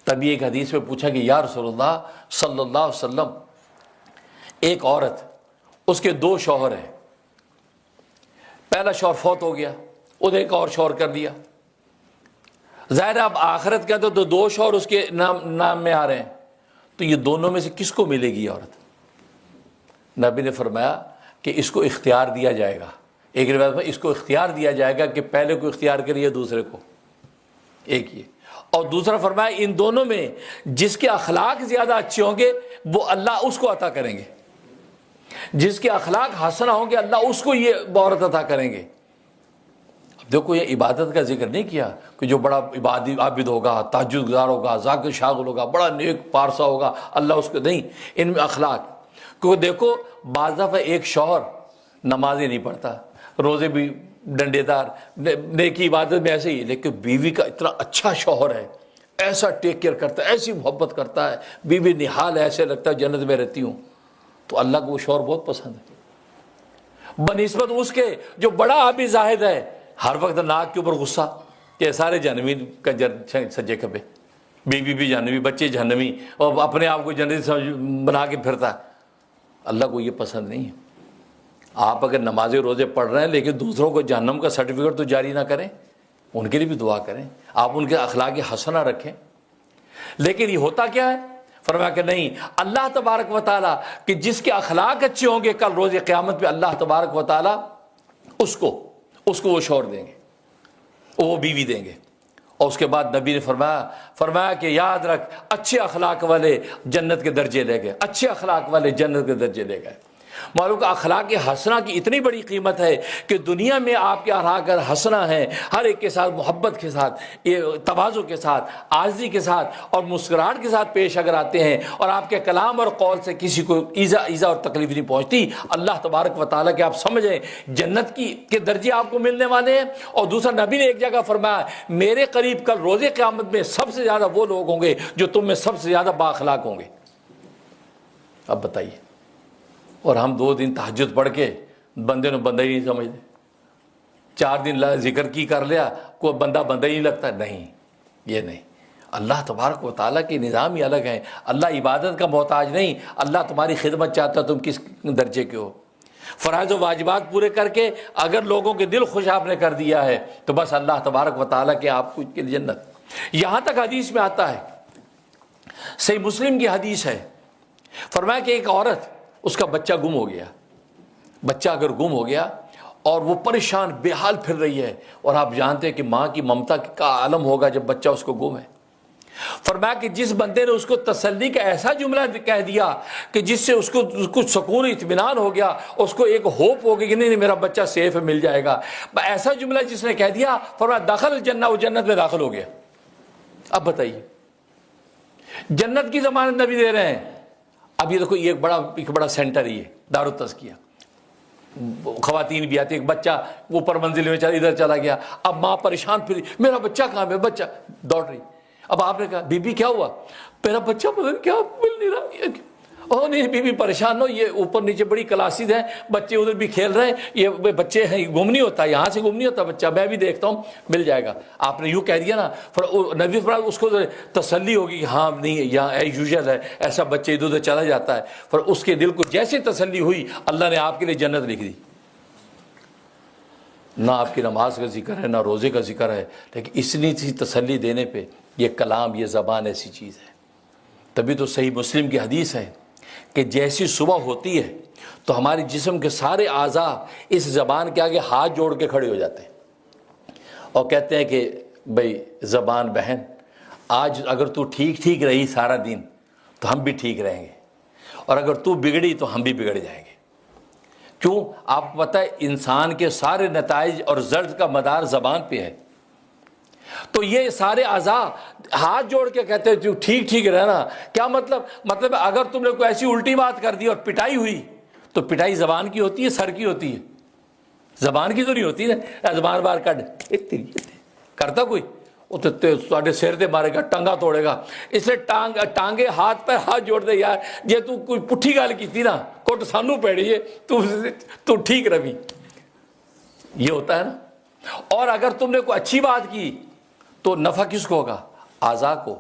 تبھی ایک حدیث میں پوچھا کہ یا رسول اللہ صلی اللہ علیہ وسلم، ایک عورت، اس کے 2 شوہر ہیں، پہلا شوہر فوت ہو گیا، انہیں ایک اور شوہر کر دیا، ظاہر اب آخرت کا تو 2 شوہر اس کے نام میں آ رہے ہیں، تو یہ دونوں میں سے کس کو ملے گی عورت؟ نبی نے فرمایا کہ اس کو اختیار دیا جائے گا، ایک روایت میں اس کو اختیار دیا جائے گا کہ پہلے کو اختیار کریے دوسرے کو، ایک یہ، اور دوسرا فرمایا ان دونوں میں جس کے اخلاق زیادہ اچھے ہوں گے وہ اللہ اس کو عطا کریں گے، جس کے اخلاق حسنہ ہوں گے اللہ اس کو یہ عورت عطا کریں گے۔ اب دیکھو یہ عبادت کا ذکر نہیں کیا کہ جو بڑا عابد ہوگا، تہجد گزار ہوگا، ذاکر شاغل ہوگا، بڑا نیک پارسا ہوگا، اللہ اس کو نہیں، ان میں اخلاق، کیونکہ دیکھو بعض دفعہ ایک شوہر نمازیں نہیں پڑھتا، روزے بھی ڈنڈے دار، نیکی عبادت میں ایسے ہی، لیکن بیوی کا اتنا اچھا شوہر ہے، ایسا ٹیک کیئر کرتا ہے، ایسی محبت کرتا ہے، بیوی نحال ایسے لگتا ہے جنت میں رہتی ہوں، تو اللہ کو وہ شوہر بہت پسند ہے، بنسبت اس کے جو بڑا عابد زاہد ہے، ہر وقت ناک کے اوپر غصہ کہ سارے جہنمی کنجر سجے کھبے، بیوی بھی جہنمی، بچے جہنمی، اور اپنے آپ کو جنت بنا کے پھرتا ہے، اللہ کو یہ پسند نہیں ہے۔ آپ اگر نمازیں روزے پڑھ رہے ہیں لیکن دوسروں کو جہنم کا سرٹیفکیٹ تو جاری نہ کریں، ان کے لیے بھی دعا کریں، آپ ان کے اخلاق حسنہ رکھیں، لیکن یہ ہوتا کیا ہے؟ فرمایا کہ نہیں، اللہ تبارک و تعالیٰ کہ جس کے اخلاق اچھے ہوں گے کل روز قیامت پہ اللہ تبارک و تعالیٰ اس کو وہ شوہر دیں گے، وہ بیوی دیں گے، اور اس کے بعد نبی نے فرمایا کہ یاد رکھ اچھے اخلاق والے جنت کے درجے لے گئے، اچھے اخلاق والے جنت کے درجے لے گئے۔ معلوم کہ اخلاق حسنہ کی اتنی بڑی قیمت ہے کہ دنیا میں آپ کے اخلاق حسنہ ہیں، ہر ایک کے ساتھ محبت کے ساتھ، تواضع کے ساتھ، عاجزی کے ساتھ اور مسکراہٹ کے ساتھ پیش اگر آتے ہیں، اور آپ کے کلام اور قول سے کسی کو ایذا اور تکلیف نہیں پہنچتی، اللہ تبارک و تعالیٰ کے آپ سمجھیں جنت کے درجے آپ کو ملنے والے ہیں۔ اور دوسرا نبی نے ایک جگہ فرمایا میرے قریب کل روز قیامت میں سب سے زیادہ وہ لوگ ہوں گے جو تم میں سب سے زیادہ با اخلاق ہوں گے۔ اب بتائیے، اور ہم 2 دن تہجد پڑھ کے بندے نے بندہ ہی نہیں سمجھتے، 4 دن ذکر کی کر لیا، کوئی بندہ ہی نہیں لگتا، نہیں، یہ نہیں، اللہ تبارک و تعالیٰ کے نظام ہی الگ ہیں، اللہ عبادت کا محتاج نہیں، اللہ تمہاری خدمت چاہتا تم کس درجے کے ہو۔ فرائض و واجبات پورے کر کے اگر لوگوں کے دل خوش آپ نے کر دیا ہے تو بس اللہ تبارک و تعالیٰ کے آپ کو جنت۔ یہاں تک حدیث میں آتا ہے، صحیح مسلم کی حدیث ہے، فرمایا کہ ایک عورت، اس کا بچہ گم ہو گیا، بچہ اگر گم ہو گیا اور وہ پریشان بے حال پھر رہی ہے، اور آپ جانتے ہیں کہ ماں کی ممتا کا عالم ہوگا جب بچہ اس کو گم ہے، فرمایا کہ جس بندے نے اس کو تسلی کا ایسا جملہ کہہ دیا کہ جس سے اس کو کچھ سکون اطمینان ہو گیا، اس کو ایک ہوپ ہو گئی کہ نہیں میرا بچہ سیف ہے، مل جائے گا، ایسا جملہ جس نے کہہ دیا، فرمایا دخل الجنہ، وہ جنت میں داخل ہو گیا۔ اب بتائیے، جنت کی ضمانت نبی دے رہے ہیں۔ اب یہ دیکھو، یہ ایک بڑا سینٹر ہی ہے دار التزکیہ، خواتین بھی آتی، ایک بچہ اوپر منزل میں ادھر چلا گیا، اب ماں پریشان پھر میرا بچہ کہاں ہے، بچہ دوڑ رہی، اب آپ نے کہا بی بی کیا ہوا؟ میرا بچہ پتہ نہیں کیا مل نہیں رہا، او نہیں بی بی پریشان ہو، یہ اوپر نیچے بڑی کلاسز ہیں، بچے ادھر بھی کھیل رہے ہیں، یہ بچے ہیں، گم نہیں ہوتا، یہاں سے گم نہیں ہوتا بچہ، میں بھی دیکھتا ہوں مل جائے گا۔ آپ نے یوں کہہ دیا نا، نبی فرمایا اس کو تسلی ہوگی کہ ہاں نہیں یہاں یوزل ہے، ایسا بچے ادھر ادھر چلا جاتا ہے، پر اس کے دل کو جیسے تسلی ہوئی اللہ نے آپ کے لیے جنت لکھ دی۔ نہ آپ کی نماز کا ذکر ہے، نہ روزے کا ذکر ہے، لیکن اتنی سی تسلی دینے پہ یہ کلام، یہ زبان ایسی چیز ہے۔ تبھی تو صحیح مسلم کی حدیث ہے کہ جیسی صبح ہوتی ہے تو ہمارے جسم کے سارے اعضاء اس زبان کے آگے ہاتھ جوڑ کے کھڑے ہو جاتے ہیں اور کہتے ہیں کہ بھئی زبان بہن، آج اگر تو ٹھیک رہی سارا دن تو ہم بھی ٹھیک رہیں گے، اور اگر تو بگڑی تو ہم بھی بگڑ جائیں گے۔ کیوں؟ آپ کو پتہ ہے انسان کے سارے نتائج اور رزلٹ کا مدار زبان پہ ہے، تو یہ سارے اعضاء ہاتھ جوڑ کے کہتے ہیں تو ٹھیک رہنا۔ کیا مطلب اگر تم نے کوئی ایسی الٹی بات کر دی اور پٹائی ہوئی تو پٹائی زبان کی ہوتی ہے، سر کی ہوتی ہے، زبان کی تو نہیں ہوتی نا، زبان بار کرتا کوئی وہ تو تھوڑے سر تے مارے گا، ٹانگا توڑے گا، اس لیے ٹانگے ہاتھ پر ہاتھ جوڑ دے، یار جے تو کوئی پٹھی گل کی نا کوٹ سانو پیڑی ہے تو ٹھیک روی، یہ ہوتا ہے نا۔ اور اگر تم نے کوئی اچھی بات کی تو نفع کس کو ہوگا؟ اعضاء کو۔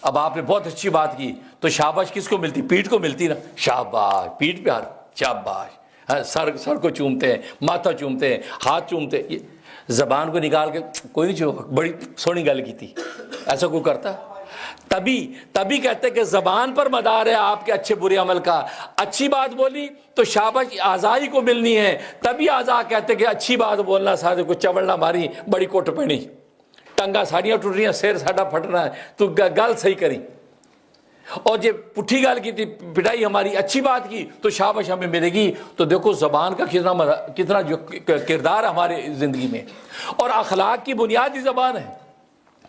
اب آپ نے بہت اچھی بات کی تو شاباش کس کو ملتی؟ پیٹھ کو ملتی نا، شاباش، پیٹھ پہ ہاتھ، شاباش، سر کو چومتے ہیں، ماتھا چومتے ہیں، ہاتھ چومتے ہیں، زبان کو نکال کے کوئی نہیں چوم، بڑی سونی گل کی تھی، ایسا کوئی کرتا؟ تبھی کہتے کہ زبان پر مدار ہے آپ کے اچھے برے عمل کا، اچھی بات بولی تو شاباش اعضاء کو ملنی ہے، تبھی اعضاء کہتے کہ اچھی بات بولنا، ساتھ کو چوڑ نہ ماری، بڑی کوٹ پہنی، ٹنگا ساڑیاں ٹوٹ رہی ہیں، سر ساڈا پھٹنا ہے، تو گل صحیح کری، اور جب پٹھی گل کی تھی، پٹائی ہماری، اچھی بات کی تو شاباش ہمیں ملے گی۔ تو دیکھو زبان کا کتنا جو کردار ہمارے زندگی میں، اور اخلاق کی بنیاد ہی زبان ہے،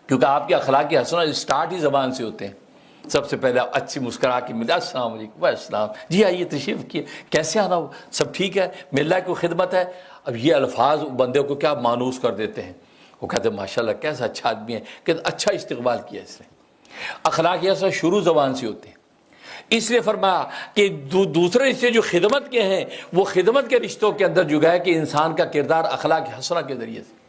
کیونکہ آپ کے اخلاق کی حسنات اسٹارٹ ہی زبان سے ہوتے ہیں۔ سب سے پہلے اچھی مسکرا کے ملا، السلام علیکم، و السلام، جی آئیے تشریف کیے، کیسے آنا ہو، سب ٹھیک ہے، ملنا کوئی خدمت ہے۔ اب یہ الفاظ بندے کو کیا مانوس کر دیتے ہیں، وہ کہتے ہیں ماشاءاللہ کیسا اچھا آدمی ہے، کہ اچھا استقبال کیا اس نے۔ اخلاق ایسا شروع زبان سے ہوتے ہیں، اس لیے فرمایا کہ دوسرے رشتے جو خدمت کے ہیں، وہ خدمت کے رشتوں کے اندر جو ہے کہ انسان کا کردار اخلاق حسنہ کے ذریعے سے